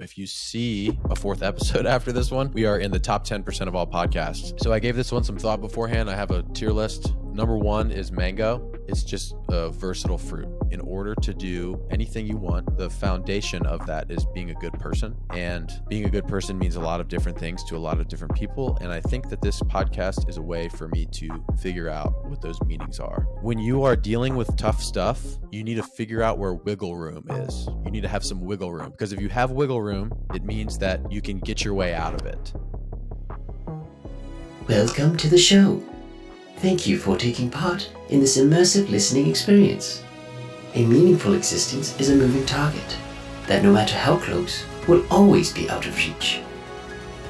If you see a fourth episode after this one, we are in the top 10% of all podcasts. So I gave this one some thought beforehand. I have a tier list. Number one is mango. It's just a versatile fruit. In order to do anything you want, the foundation of that is being a good person. And being a good person means a lot of different things to a lot of different people. And I think that this podcast is a way for me to figure out what those meanings are. When you are dealing with tough stuff, you need to figure out where wiggle room is. You need to have some wiggle room, because if you have wiggle room, it means that you can get your way out of it. Welcome to the show. Thank you for taking part in this immersive listening experience. A meaningful existence is a moving target that, no matter how close, will always be out of reach.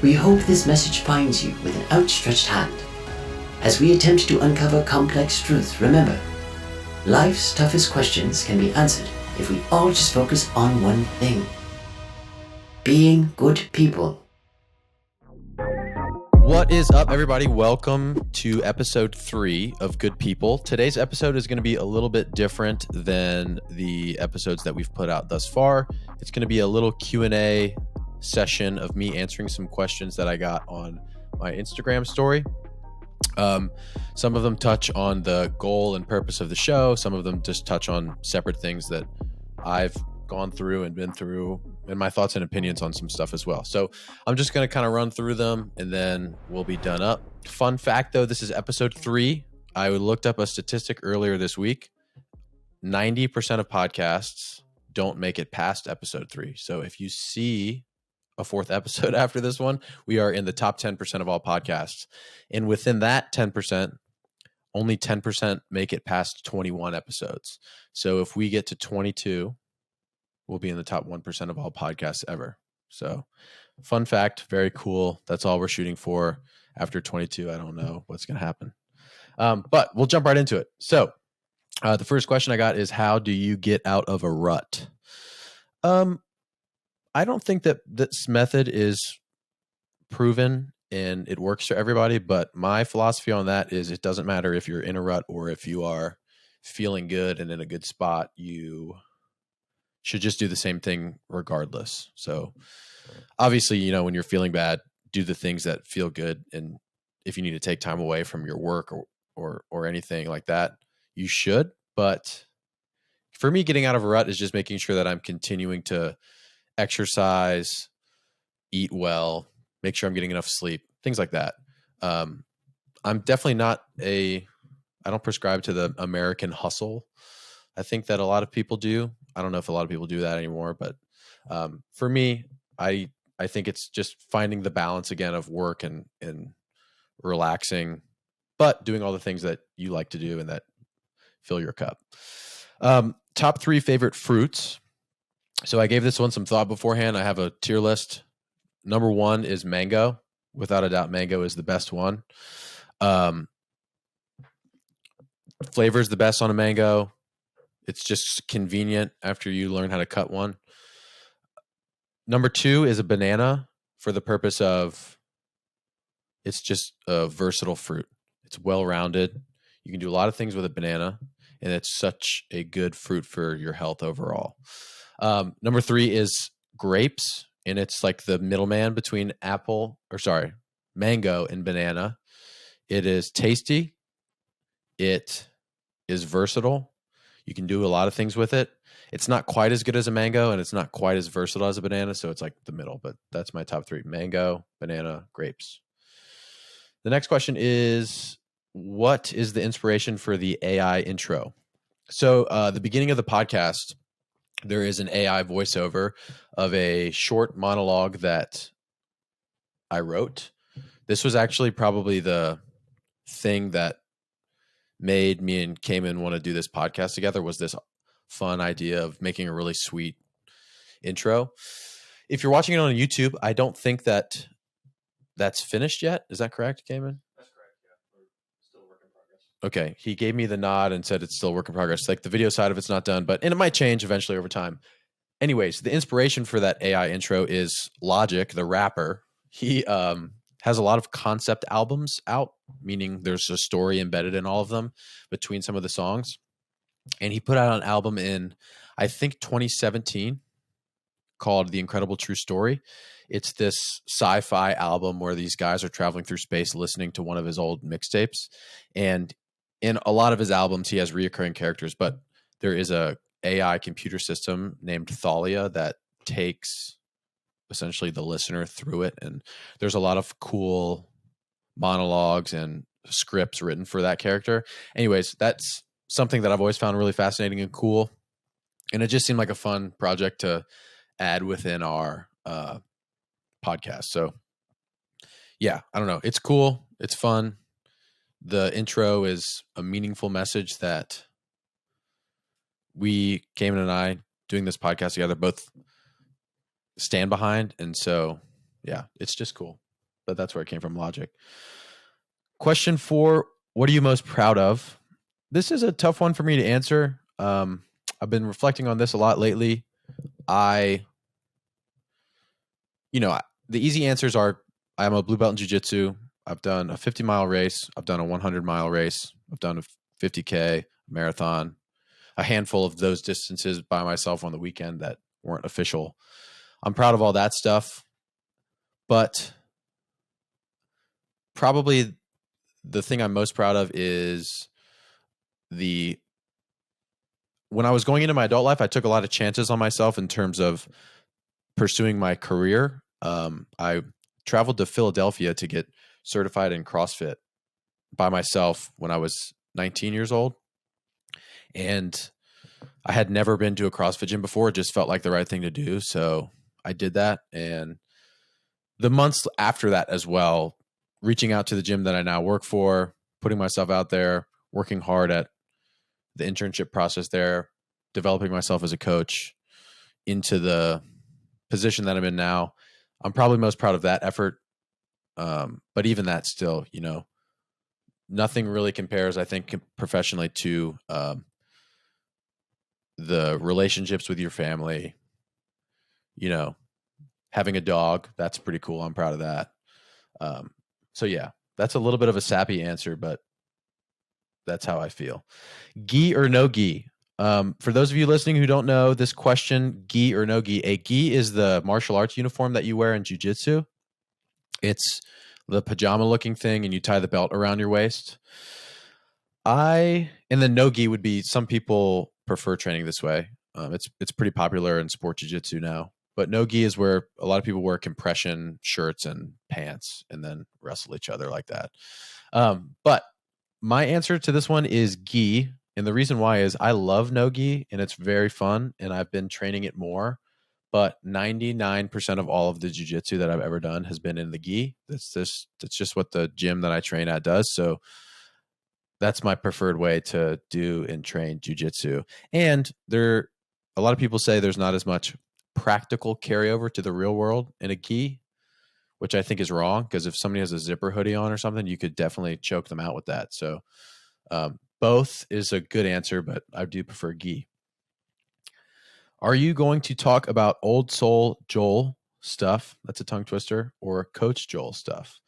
We hope this message finds you with an outstretched hand. As we attempt to uncover complex truths, remember, life's toughest questions can be answered if we all just focus on one thing: being good people. What is up, everybody? Welcome to episode 3 of Good People. Today's episode is going to be a little bit different than the episodes that we've put out thus far. It's going to be a little Q&A session of me answering some questions that I got on my Instagram story. Some of them touch on the goal and purpose of the show. Some of them just touch on separate things that I've gone through and been through, and my thoughts and opinions on some stuff as well. So I'm just going to kind of run through them and then we'll be done up. Fun fact though, this is episode 3. I looked up a statistic earlier this week. 90% of podcasts don't make it past episode 3. So if you see a fourth episode after this one, we are in the top 10% of all podcasts. And within that 10%, only 10% make it past 21 episodes. So if we get to 22, we'll be in the top 1% of all podcasts ever. So fun fact, very cool. That's all we're shooting for. After 22, I don't know what's going to happen. But we'll jump right into it. So the first question I got is, how do you get out of a rut? I don't think that this method is proven and it works for everybody, but my philosophy on that is it doesn't matter if you're in a rut or if you are feeling good and in a good spot, you should just do the same thing regardless. So obviously, when you're feeling bad, do the things that feel good. And if you need to take time away from your work or anything like that, you should. But for me, getting out of a rut is just making sure that I'm continuing to exercise, eat well, make sure I'm getting enough sleep, things like that. I'm definitely I don't prescribe to the American hustle. I think that a lot of people do. I don't know if a lot of people do that anymore, but for me, I think it's just finding the balance again of work and relaxing, but doing all the things that you like to do and that fill your cup. Top 3 favorite fruits. So I gave this one some thought beforehand. I have a tier list. Number 1 is mango. Without a doubt, mango is the best one. Flavor is the best on a mango. It's just convenient after you learn how to cut one. Number 2 is a banana, for the purpose of it's just a versatile fruit. It's well-rounded. You can do a lot of things with a banana, and it's such a good fruit for your health overall. Number 3 is grapes, and it's like the middleman between mango and banana. It is tasty. It is versatile. You can do a lot of things with it. It's not quite as good as a mango, and it's not quite as versatile as a banana, so it's like the middle, but that's my top 3: mango, banana, grapes. The next question is, what is the inspiration for the AI intro? So the beginning of the podcast, there is an AI voiceover of a short monologue that I wrote. This was actually probably the thing that made me and Cayman want to do this podcast together, was this fun idea of making a really sweet intro. If you're watching it on YouTube, I don't think that that's finished yet. Is that correct, Cayman? That's correct. Yeah, we're still a work in progress. Okay. He gave me the nod and said it's still a work in progress. Like the video side of it's not done, and it might change eventually over time. Anyways, the inspiration for that AI intro is Logic, the rapper. He has a lot of concept albums out, meaning there's a story embedded in all of them between some of the songs. And he put out an album in, I think, 2017. called The Incredible True Story. It's this sci-fi album where these guys are traveling through space listening to one of his old mixtapes. And in a lot of his albums, he has reoccurring characters, but there is a AI computer system named Thalia that takes essentially the listener through it. And there's a lot of cool monologues and scripts written for that character. Anyways, that's something that I've always found really fascinating and cool. And it just seemed like a fun project to add within our podcast. So yeah, I don't know. It's cool. It's fun. The intro is a meaningful message that we, Cayman and I, doing this podcast together, both stand behind. And so, yeah, it's just cool. But that's where it came from, Logic. Question 4, what are you most proud of? This is a tough one for me to answer. I've been reflecting on this a lot lately. The easy answers are I'm a blue belt in jiu-jitsu. I've done a 50-mile race. I've done a 100-mile race. I've done a 50K marathon, a handful of those distances by myself on the weekend that weren't official. I'm proud of all that stuff, but probably the thing I'm most proud of is when I was going into my adult life, I took a lot of chances on myself in terms of pursuing my career. I traveled to Philadelphia to get certified in CrossFit by myself when I was 19 years old. And I had never been to a CrossFit gym before. It just felt like the right thing to do. So I did that. And the months after that as well, reaching out to the gym that I now work for, putting myself out there, working hard at the internship process there, developing myself as a coach into the position that I'm in now. I'm probably most proud of that effort. But even that still, nothing really compares, I think, professionally to the relationships with your family, having a dog. That's pretty cool. I'm proud of that. So yeah, that's a little bit of a sappy answer, but that's how I feel. Gi or no gi? For those of you listening who don't know this question, gi or no gi, a gi is the martial arts uniform that you wear in jiu-jitsu. It's the pajama looking thing and you tie the belt around your waist. And the no gi would be, some people prefer training this way. It's pretty popular in sport jiu-jitsu now, but no gi is where a lot of people wear compression shirts and pants and then wrestle each other like that. But my answer to this one is gi. And the reason why is I love no gi and it's very fun and I've been training it more. But 99% of all of the jiu-jitsu that I've ever done has been in the gi. That's just what the gym that I train at does. So that's my preferred way to do and train jiu-jitsu. And a lot of people say there's not as much practical carryover to the real world in a gi, which I think is wrong, because if somebody has a zipper hoodie on or something, you could definitely choke them out with that. So both is a good answer, but I do prefer gi. Are you going to talk about Old Soul Joel stuff? That's a tongue twister. Or Coach Joel stuff?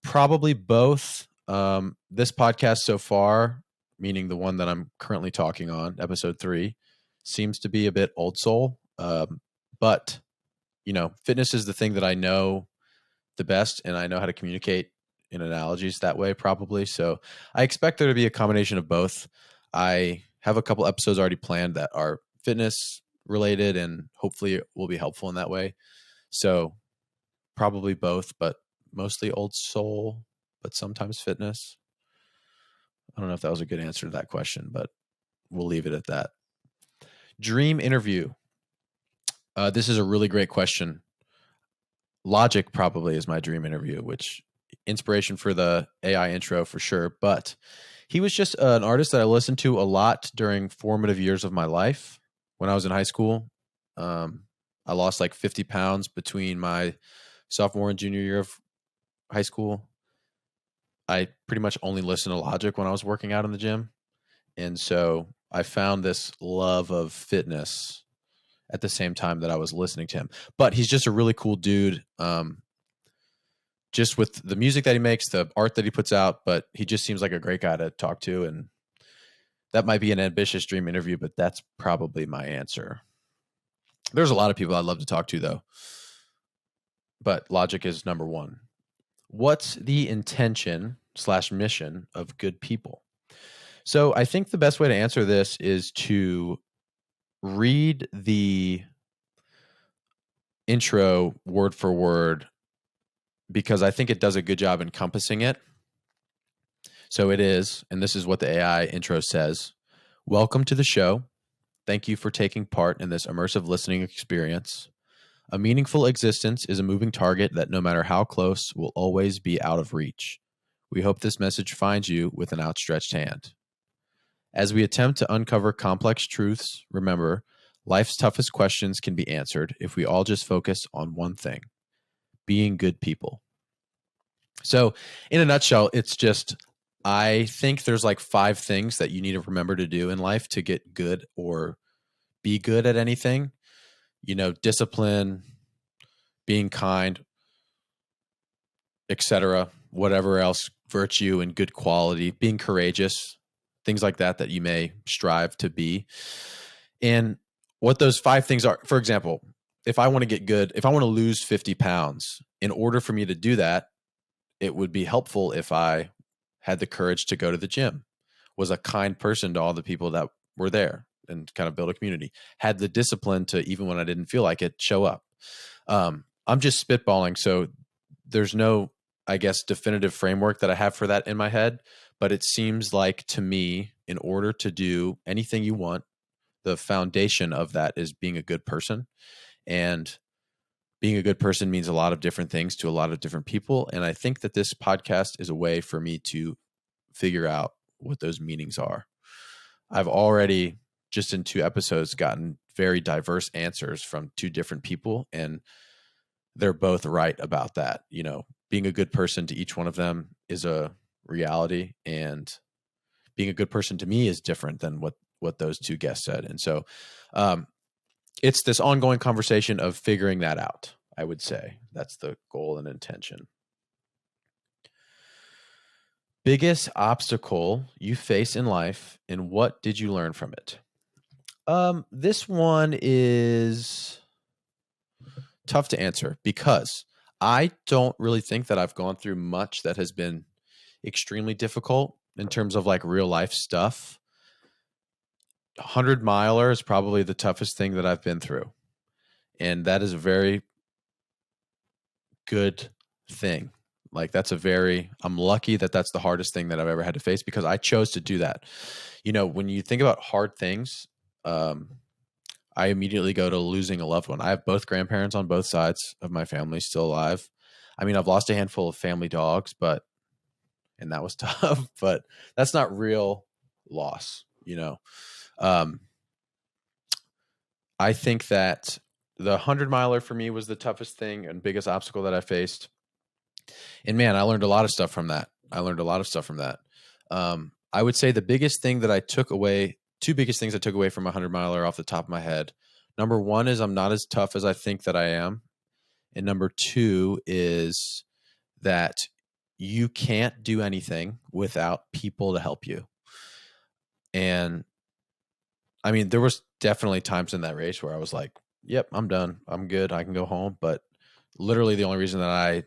Probably both. This podcast so far, meaning the one that I'm currently talking on, episode 3, seems to be a bit old soul. But, fitness is the thing that I know the best, and I know how to communicate in analogies that way probably. So I expect there to be a combination of both. I have a couple episodes already planned that are fitness related and hopefully it will be helpful in that way. So probably both, but mostly old soul, but sometimes fitness. I don't know if that was a good answer to that question, but we'll leave it at that. Dream interview. This is a really great question. Logic probably is my dream interview, which inspiration for the AI intro for sure. But he was just an artist that I listened to a lot during formative years of my life. When I was in high school, I lost like 50 pounds between my sophomore and junior year of high school. I pretty much only listened to Logic when I was working out in the gym. And so I found this love of fitness at the same time that I was listening to him. But he's just a really cool dude. Just with the music that he makes, the art that he puts out, but he just seems like a great guy to talk to. And that might be an ambitious dream interview, but that's probably my answer. There's a lot of people I'd love to talk to though, but logic is number one. What's the intention / mission of good people? So I think the best way to answer this is to read the intro word for word, because I think it does a good job encompassing it. So it is, and this is what the AI intro says: welcome to the show. Thank you for taking part in this immersive listening experience. A meaningful existence is a moving target that, no matter how close, will always be out of reach. We hope this message finds you with an outstretched hand. As we attempt to uncover complex truths, remember, life's toughest questions can be answered if we all just focus on one thing: being good people. So, in a nutshell, it's just, I think there's like 5 things that you need to remember to do in life to get good or be good at anything. Discipline, being kind, etc., whatever else, virtue and good quality, being courageous, things like that you may strive to be. And what those 5 things are, for example, if I want to get good, if I want to lose 50 pounds, in order for me to do that, it would be helpful if I had the courage to go to the gym, was a kind person to all the people that were there, and kind of build a community, had the discipline to, even when I didn't feel like it, show up. I'm just spitballing, so there's no, I guess, definitive framework that I have for that in my head, but it seems like to me, in order to do anything you want, the foundation of that is being a good person. And being a good person means a lot of different things to a lot of different people. And I think that this podcast is a way for me to figure out what those meanings are. I've already, just in 2 episodes, gotten very diverse answers from 2 different people, and they're both right about that. Being a good person to each one of them is a reality, and being a good person to me is different than what those 2 guests said. And so it's this ongoing conversation of figuring that out. I would say that's the goal and intention. Biggest obstacle you face in life, and what did you learn from it? This one is tough to answer, because I don't really think that I've gone through much that has been extremely difficult in terms of like real life stuff. 100 miler is probably the toughest thing that I've been through. And that is a very good thing. Like, I'm lucky that that's the hardest thing that I've ever had to face, because I chose to do that. When you think about hard things, I immediately go to losing a loved one. I have both grandparents on both sides of my family still alive. I mean, I've lost a handful of family dogs, and that was tough, but that's not real loss, I think that the 100 miler for me was the toughest thing and biggest obstacle that I faced. And man, I learned a lot of stuff from that. I would say the biggest thing that I took away, 2 biggest things I took away from a 100 miler off the top of my head. Number 1 is I'm not as tough as I think that I am. And number 2 is that you can't do anything without people to help you. And I mean, there was definitely times in that race where I was like, yep, I'm done. I'm good. I can go home. But literally the only reason that I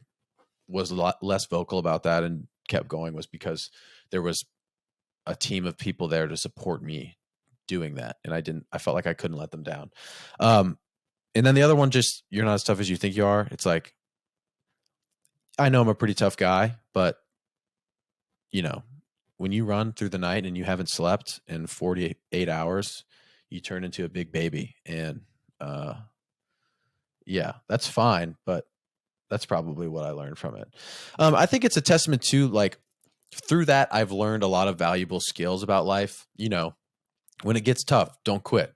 was a lot less vocal about that and kept going was because there was a team of people there to support me doing that. And I felt like I couldn't let them down. And then the other one, just, you're not as tough as you think you are. It's like, I know I'm a pretty tough guy, but when you run through the night and you haven't slept in 48 hours, you turn into a big baby. And yeah, that's fine, but that's probably what I learned from it. I think it's a testament to, like, through that, I've learned a lot of valuable skills about life. When it gets tough, don't quit.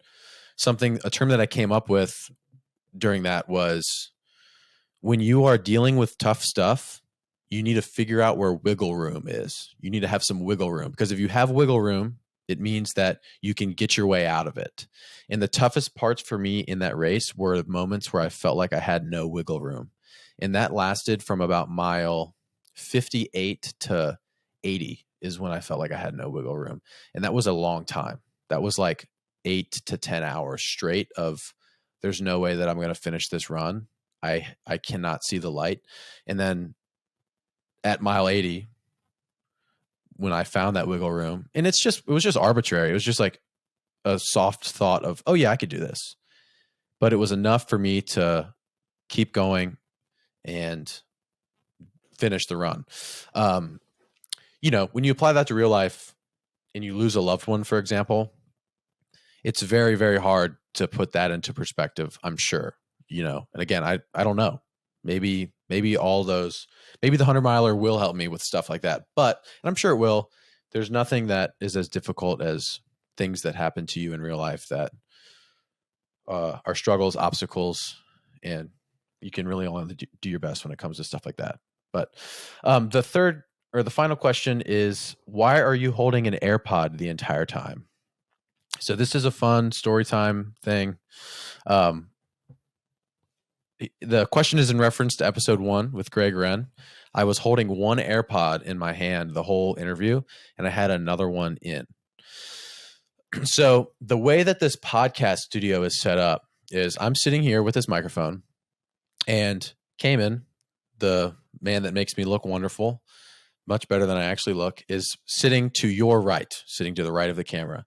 A term that I came up with during that was, when you are dealing with tough stuff, you need to figure out where wiggle room is. You need to have some wiggle room, because if you have wiggle room, it means that you can get your way out of it. And the toughest parts for me in that race were the moments where I felt like I had no wiggle room. And that lasted from about mile 58 to 80 is when I felt like I had no wiggle room. And that was a long time. That was like 8 to 10 hours straight of there's no way that I'm going to finish this run. I cannot see the light. And then at mile 80, when I found that wiggle room, and it was just arbitrary. It was just like a soft thought of, oh yeah, I could do this. But it was enough for me to keep going and finish the run. When you apply that to real life and you lose a loved one, for example, it's very, very hard to put that into perspective, I'm sure. And again, I don't know. Maybe the 100-miler will help me with stuff like that. And I'm sure it will. There's nothing that is as difficult as things that happen to you in real life that are struggles, obstacles, and you can really only do your best when it comes to stuff like that. But the final question is, why are you holding an AirPod the entire time? So this is a fun story time thing. The question is in reference to episode 1 with Greg Wren. I was holding one AirPod in my hand the whole interview, and I had another one in. So the way that this podcast studio is set up is I'm sitting here with this microphone, and Cayman, the man that makes me look wonderful, much better than I actually look, is sitting to your right, sitting to the right of the camera.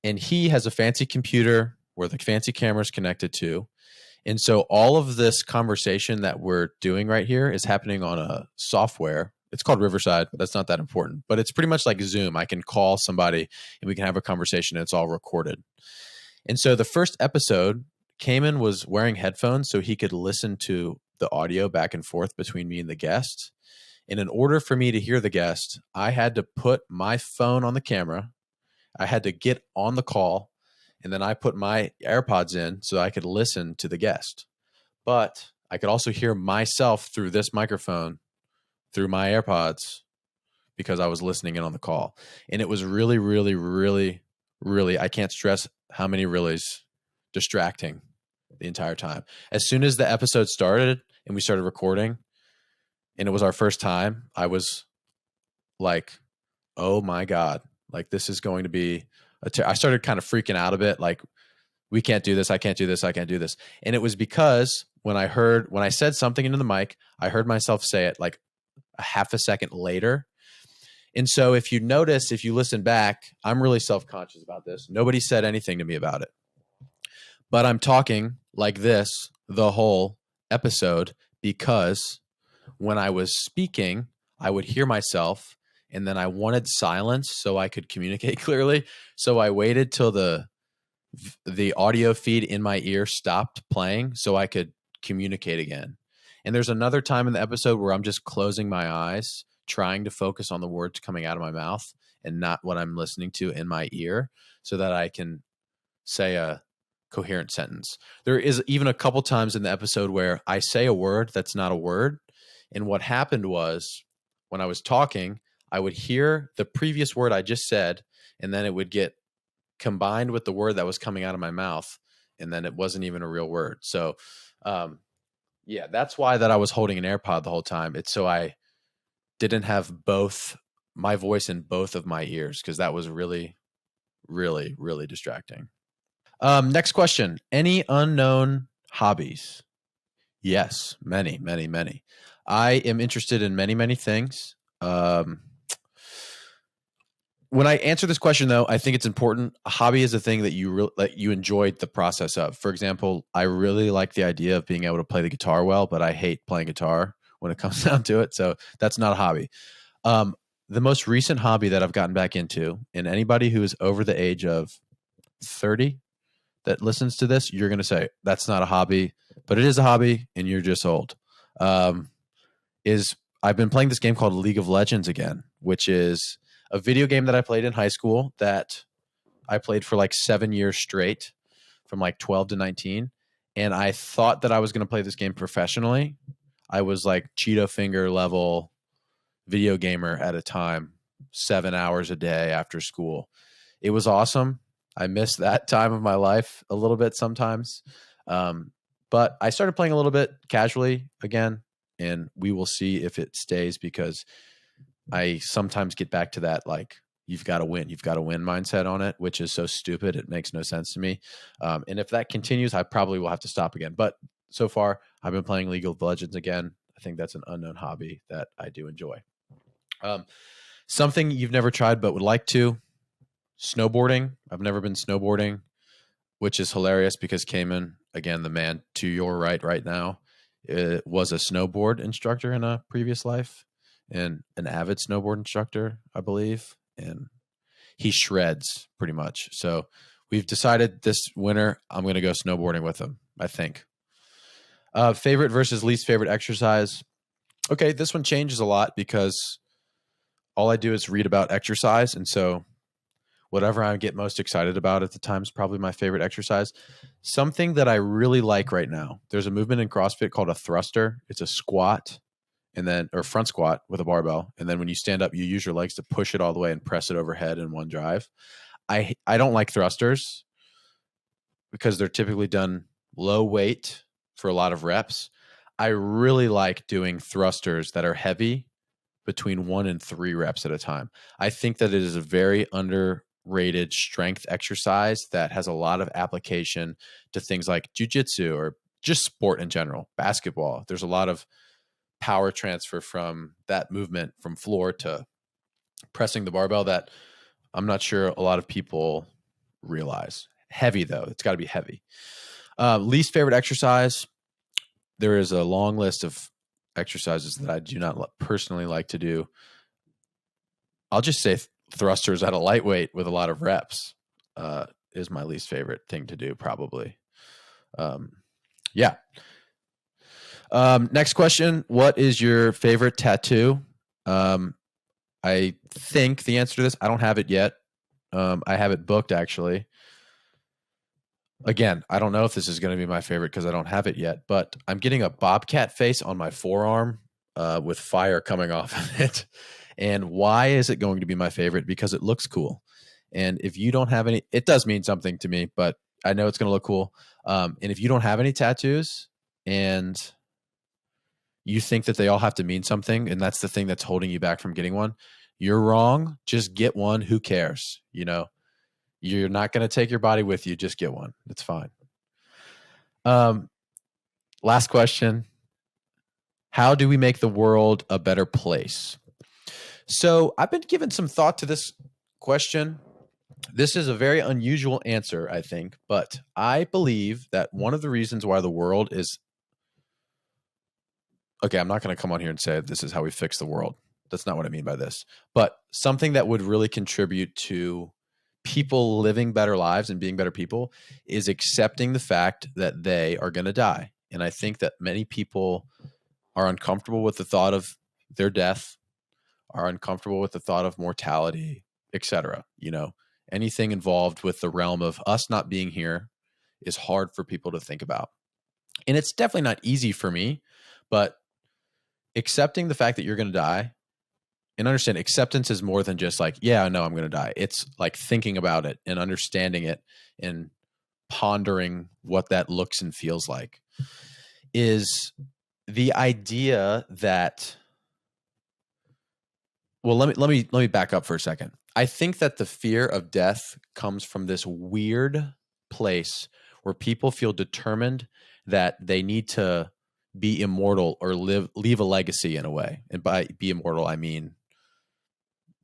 And he has a fancy computer where the fancy camera is connected to. And so all of this conversation that we're doing right here is happening on a software. It's called Riverside. That's not that important, but it's pretty much like Zoom. I can call somebody and we can have a conversation and it's all recorded. And so the first episode, Cayman was wearing headphones so he could listen to the audio back and forth between me and the guest. And in order for me to hear the guest, I had to put my phone on the camera. I had to get on the call, and then I put my AirPods in so I could listen to the guest. But I could also hear myself through this microphone, through my AirPods, because I was listening in on the call. And it was really, really, really, really, I can't stress how many reallys, distracting the entire time. As soon as the episode started and we started recording, and it was our first time, I was like, oh my God, like this is going to be I started kind of freaking out a bit. Like, we can't do this. I can't do this. I can't do this. And it was because when I said something into the mic, I heard myself say it like a half a second later. And so if you notice, if you listen back, I'm really self-conscious about this. Nobody said anything to me about it, but I'm talking like this the whole episode because when I was speaking, I would hear myself, and then I wanted silence so I could communicate clearly. So I waited till the audio feed in my ear stopped playing so I could communicate again. And there's another time in the episode where I'm just closing my eyes, trying to focus on the words coming out of my mouth and not what I'm listening to in my ear so that I can say a coherent sentence. There is even a couple times in the episode where I say a word that's not a word. And what happened was when I was talking, I would hear the previous word I just said, and then it would get combined with the word that was coming out of my mouth, and then it wasn't even a real word. So, yeah, that's why that I was holding an AirPod the whole time. It's so I didn't have both my voice in both of my ears, because that was really, really, really distracting. Next question. Any unknown hobbies? Yes, many, many, many. I am interested in many, many things. When I answer this question, though, I think it's important. A hobby is a thing that you enjoyed the process of. For example, I really like the idea of being able to play the guitar well, but I hate playing guitar when it comes down to it. So that's not a hobby. The most recent hobby that I've gotten back into, and anybody who is over the age of 30 that listens to this, you're going to say, that's not a hobby, but it is a hobby, and you're just old. Is I've been playing this game called League of Legends again, which is a video game that I played in high school that I played for like 7 years straight from like 12 to 19. And I thought that I was going to play this game professionally. I was like Cheeto finger level video gamer at a time, 7 hours a day after school. It was awesome. I miss that time of my life a little bit sometimes. But I started playing a little bit casually again, and we will see if it stays, because I sometimes get back to that, like, you've got to win. You've got to win mindset on it, which is so stupid. It makes no sense to me. And if that continues, I probably will have to stop again. But so far, I've been playing League of Legends again. I think that's an unknown hobby that I do enjoy. Something you've never tried but would like to, snowboarding. I've never been snowboarding, which is hilarious because Cayman, again, the man to your right now, was a snowboard instructor in a previous life and an avid snowboard instructor, I believe. And he shreds pretty much. So we've decided this winter I'm going to go snowboarding with him, I think. Favorite versus least favorite exercise. Okay, this one changes a lot because all I do is read about exercise. And so whatever I get most excited about at the time is probably my favorite exercise. Something that I really like right now, there's a movement in CrossFit called a thruster. It's a squat or front squat with a barbell. And then when you stand up, you use your legs to push it all the way and press it overhead in one drive. I don't like thrusters because they're typically done low weight for a lot of reps. I really like doing thrusters that are heavy between 1 and 3 reps at a time. I think that it is a very underrated strength exercise that has a lot of application to things like jujitsu or just sport in general, basketball. There's a lot of power transfer from that movement from floor to pressing the barbell that I'm not sure a lot of people realize. Heavy though, it's got to be heavy. Least favorite exercise. There is a long list of exercises that I do not personally like to do. I'll just say thrusters at a lightweight with a lot of reps is my least favorite thing to do, probably. Yeah. Next question. What is your favorite tattoo? I think the answer to this, I don't have it yet. I have it booked, actually. Again, I don't know if this is going to be my favorite because I don't have it yet, but I'm getting a bobcat face on my forearm with fire coming off of it. And why is it going to be my favorite? Because it looks cool. And if you don't have any, it does mean something to me, but I know it's going to look cool. And if you don't have any tattoos and you think that they all have to mean something, and that's the thing that's holding you back from getting one, you're wrong. Just get one. Who cares? You know, you're not going to take your body with you. Just get one. It's fine. Last question. How do we make the world a better place? So I've been giving some thought to this question. This is a very unusual answer, I think, but I believe that one of the reasons why the world is okay, I'm not going to come on here and say this is how we fix the world. That's not what I mean by this. But something that would really contribute to people living better lives and being better people is accepting the fact that they are going to die. And I think that many people are uncomfortable with the thought of their death, are uncomfortable with the thought of mortality, etc. You know, anything involved with the realm of us not being here is hard for people to think about. And it's definitely not easy for me, but accepting the fact that you're going to die, and understand acceptance is more than just like, yeah, I know I'm going to die. It's like thinking about it and understanding it and pondering what that looks and feels like, is the idea that, well, let me back up for a second. I think that the fear of death comes from this weird place where people feel determined that they need to be immortal or leave a legacy in a way. And by be immortal, I mean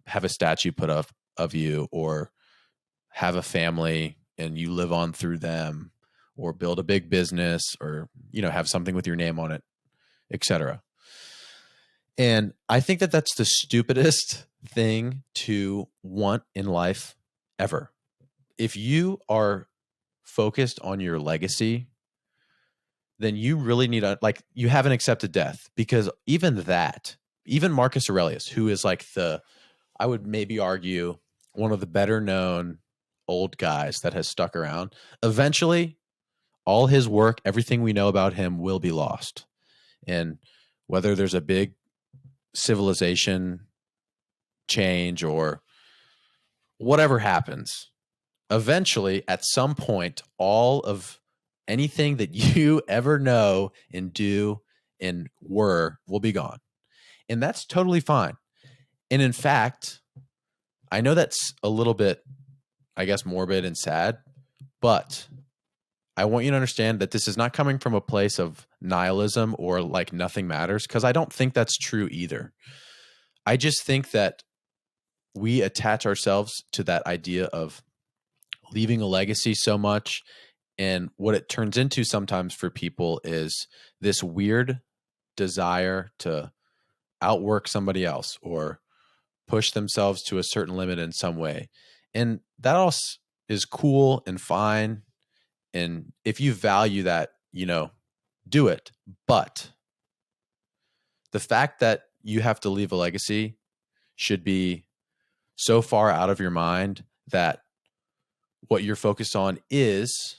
have a statue put up of you, or have a family and you live on through them, or build a big business, or, you know, have something with your name on it, etc. And I think that that's the stupidest thing to want in life ever. If you are focused on your legacy, then you really need you haven't accepted death, because even Marcus Aurelius, who is like I would maybe argue one of the better known old guys that has stuck around, eventually all his work, everything we know about him will be lost. And whether there's a big civilization change or whatever happens, eventually at some point, all of anything that you ever know and do and will be gone. And that's totally fine. And in fact, I know that's a little bit, I guess, morbid and sad, but I want you to understand that this is not coming from a place of nihilism or like nothing matters, because I don't think that's true either. I just think that we attach ourselves to that idea of leaving a legacy so much. And what it turns into sometimes for people is this weird desire to outwork somebody else or push themselves to a certain limit in some way. And that all is cool and fine. And if you value that, do it. But the fact that you have to leave a legacy should be so far out of your mind that what you're focused on is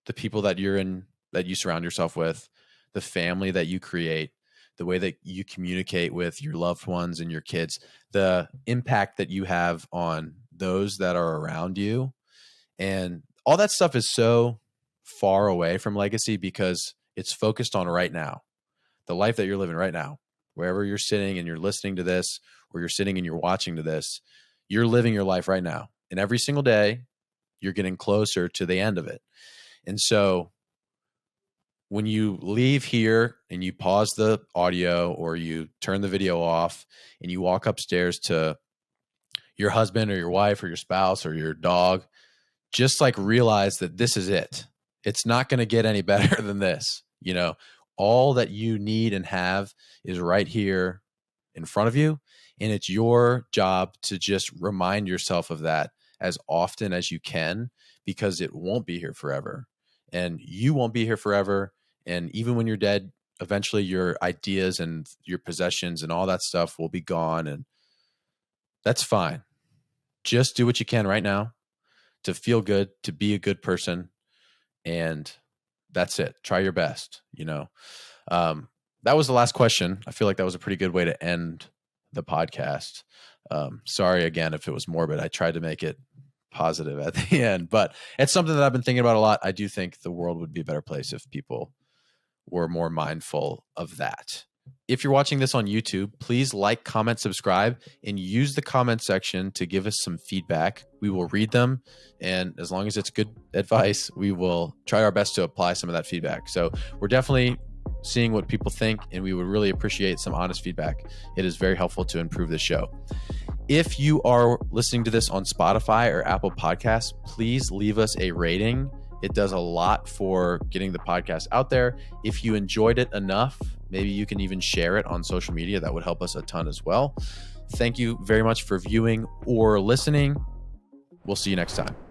the people that you surround yourself with, the family that you create, the way that you communicate with your loved ones and your kids, the impact that you have on those that are around you. And all that stuff is so far away from legacy because it's focused on right now, the life that you're living right now. Wherever you're sitting and you're listening to this, or you're sitting and you're watching to this, you're living your life right now. And every single day, you're getting closer to the end of it. And so when you leave here and you pause the audio or you turn the video off and you walk upstairs to your husband or your wife or your spouse or your dog, just like realize that this is it. It's not going to get any better than this. All that you need and have is right here in front of you. And it's your job to just remind yourself of that as often as you can, because it won't be here forever. And you won't be here forever. And even when you're dead, eventually your ideas and your possessions and all that stuff will be gone. And that's fine. Just do what you can right now to feel good, to be a good person. And that's it. Try your best. That was the last question. I feel like that was a pretty good way to end the podcast. Sorry again if it was morbid. I tried to make it positive at the end, but it's something that I've been thinking about a lot. I do think the world would be a better place if people were more mindful of that. If you're watching this on YouTube, please like, comment, subscribe, and use the comment section to give us some feedback. We will read them, and as long as it's good advice, we will try our best to apply some of that feedback. So we're definitely seeing what people think, and we would really appreciate some honest feedback. It is very helpful to improve the show. If you are listening to this on Spotify or Apple Podcasts, please leave us a rating. It does a lot for getting the podcast out there. If you enjoyed it enough, maybe you can even share it on social media. That would help us a ton as well. Thank you very much for viewing or listening. We'll see you next time.